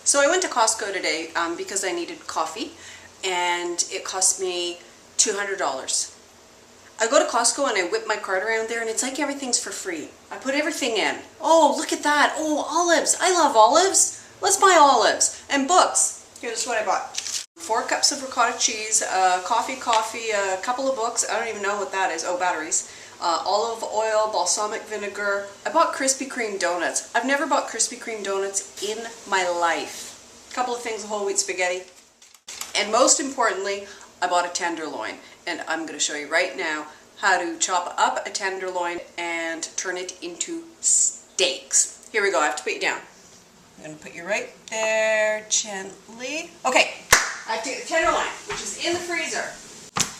So I went to Costco today because I needed coffee, and it cost me $200. I go to Costco and I whip my cart around there, and it's like everything's for free. I put everything in. Oh, look at that. Oh, olives. I love olives. Let's buy olives. And books. Here's what I bought. 4 cups of ricotta cheese, coffee, a couple of books. I don't even know what that is. Oh, batteries. Olive oil, balsamic vinegar. I bought Krispy Kreme donuts. I've never bought Krispy Kreme donuts in my life. A couple of things of whole wheat spaghetti. And most importantly, I bought a tenderloin. And I'm going to show you right now how to chop up a tenderloin and turn it into steaks. Here we go. I have to put you down. I'm going to put you right there gently. Okay. I have to get the tenderloin, which is in the freezer.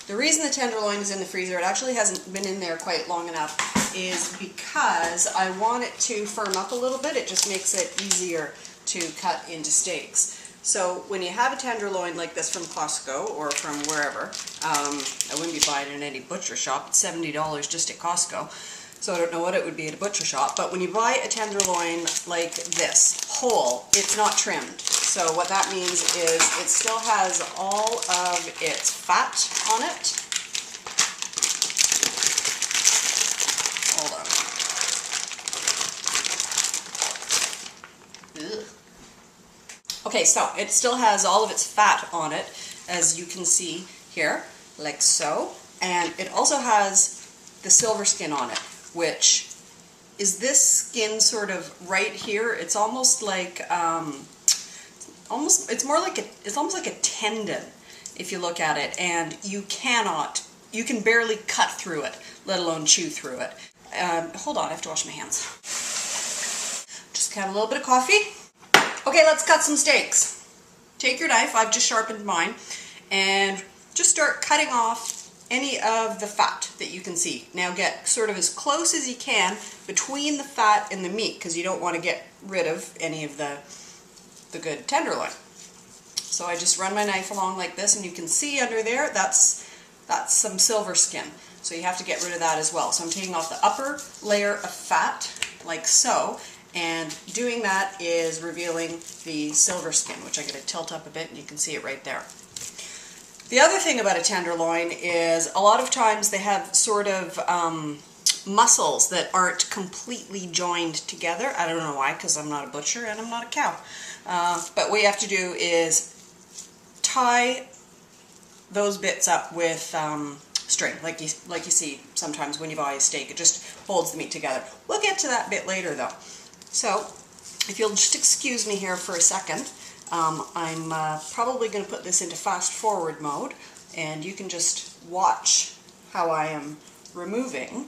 The reason the tenderloin is in the freezer, it actually hasn't been in there quite long enough, is because I want it to firm up a little bit. It just makes it easier to cut into steaks. So when you have a tenderloin like this from Costco or from wherever, I wouldn't be buying it in any butcher shop. It's $70 just at Costco. So I don't know what it would be at a butcher shop. But when you buy a tenderloin like this, whole, it's not trimmed. So what that means is it still has all of its fat on it. Hold on. Ugh. Okay, so it still has all of its fat on it, as you can see here, like so. And it also has the silver skin on it, which is this skin sort of right here. It's almost like it's almost like a tendon if you look at it, and you can barely cut through it, let alone chew through it. Hold on, I have to wash my hands. Just add a little bit of coffee. Okay, let's cut some steaks. Take your knife, I've just sharpened mine, and just start cutting off any of the fat that you can see. Now get sort of as close as you can between the fat and the meat, because you don't want to get rid of any of the good tenderloin. So I just run my knife along like this, and you can see under there, that's some silver skin. So you have to get rid of that as well. So I'm taking off the upper layer of fat, like so, and doing that is revealing the silver skin, which I get to tilt up a bit, and you can see it right there. The other thing about a tenderloin is a lot of times they have sort of muscles that aren't completely joined together. I don't know why, because I'm not a butcher and I'm not a cow. But what you have to do is tie those bits up with string, like you see sometimes when you buy a steak. It just holds the meat together. We'll get to that bit later though. So if you'll just excuse me here for a second, I'm probably going to put this into fast forward mode, and you can just watch how I am removing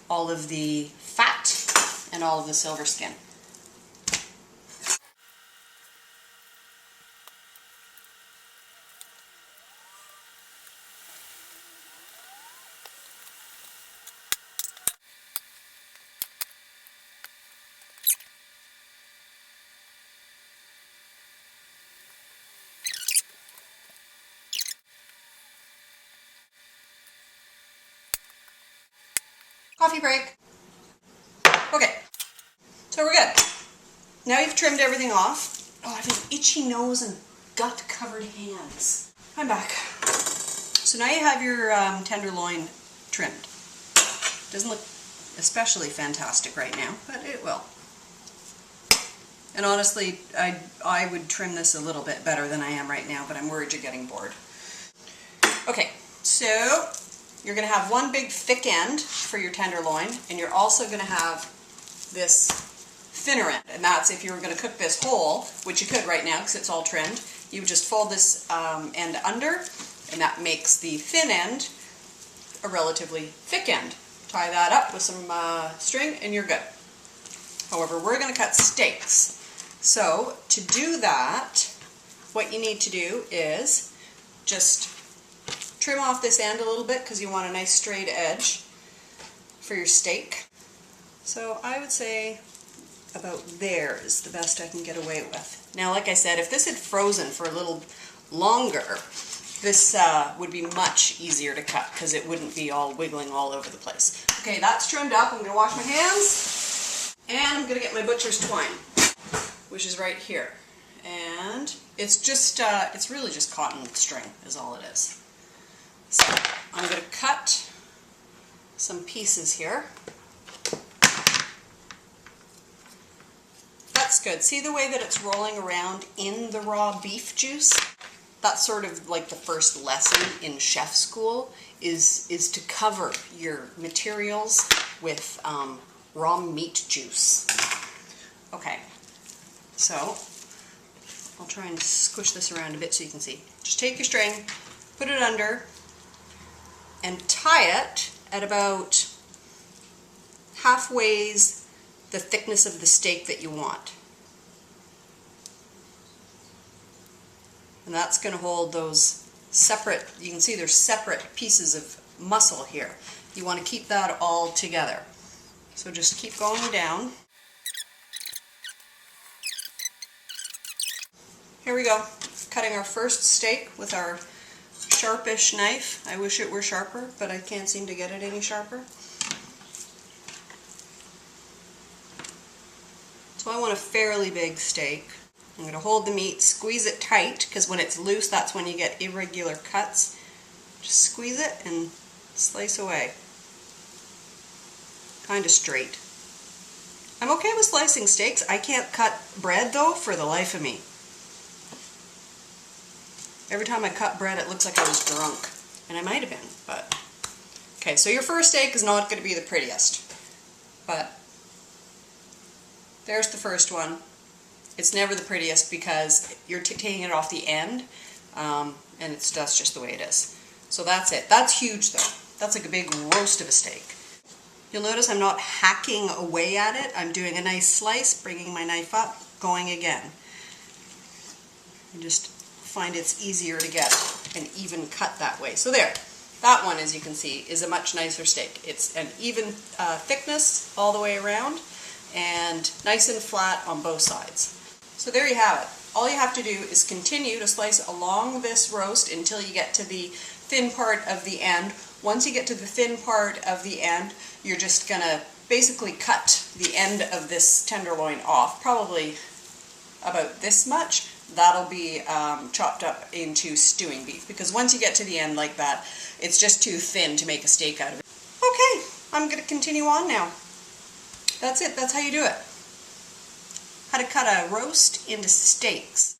all of the fat and all of the silver skin. Coffee break. Okay, so we're good. Now you've trimmed everything off. Oh, I have an itchy nose and gut-covered hands. I'm back. So now you have your tenderloin trimmed. Doesn't look especially fantastic right now, but it will. And honestly, I would trim this a little bit better than I am right now, but I'm worried you're getting bored. Okay, so you're going to have one big thick end for your tenderloin, and you're also going to have this thinner end, and that's if you were going to cook this whole, which you could right now because it's all trimmed. You would just fold this end under, and that makes the thin end a relatively thick end. Tie that up with some string and you're good. However, we're going to cut steaks. So to do that, what you need to do is just trim off this end a little bit because you want a nice straight edge for your steak. So I would say about there is the best I can get away with. Now, like I said, if this had frozen for a little longer, this would be much easier to cut because it wouldn't be all wiggling all over the place. Okay, that's trimmed up. I'm going to wash my hands, and I'm going to get my butcher's twine, which is right here. And it's really just cotton string is all it is. So I'm going to cut some pieces here. That's good. See the way that it's rolling around in the raw beef juice? That's sort of like the first lesson in chef school is to cover your materials with raw meat juice. Okay, so I'll try and squish this around a bit so you can see. Just take your string, put it under, and tie it at about halfway the thickness of the steak that you want. And that's going to hold those separate, you can see there's separate pieces of muscle here. You want to keep that all together. So just keep going down. Here we go, cutting our first steak with our sharpish knife. I wish it were sharper, but I can't seem to get it any sharper. So I want a fairly big steak. I'm going to hold the meat, squeeze it tight, because when it's loose, that's when you get irregular cuts. Just squeeze it and slice away. Kind of straight. I'm okay with slicing steaks. I can't cut bread, though, for the life of me. Every time I cut bread, it looks like I was drunk. And I might have been, but... Okay, so your first steak is not going to be the prettiest. But there's the first one. It's never the prettiest because you're taking it off the end, and that's just the way it is. So that's it. That's huge, though. That's like a big roast of a steak. You'll notice I'm not hacking away at it. I'm doing a nice slice, bringing my knife up, going again. I just find it's easier to get an even cut that way. So there. That one, as you can see, is a much nicer steak. It's an even thickness all the way around and nice and flat on both sides. So there you have it. All you have to do is continue to slice along this roast until you get to the thin part of the end. Once you get to the thin part of the end, you're just going to basically cut the end of this tenderloin off, probably about this much. That'll be chopped up into stewing beef, because once you get to the end like that, it's just too thin to make a steak out of it. Okay, I'm going to continue on now. That's it. That's how you do it. How to cut a roast into steaks.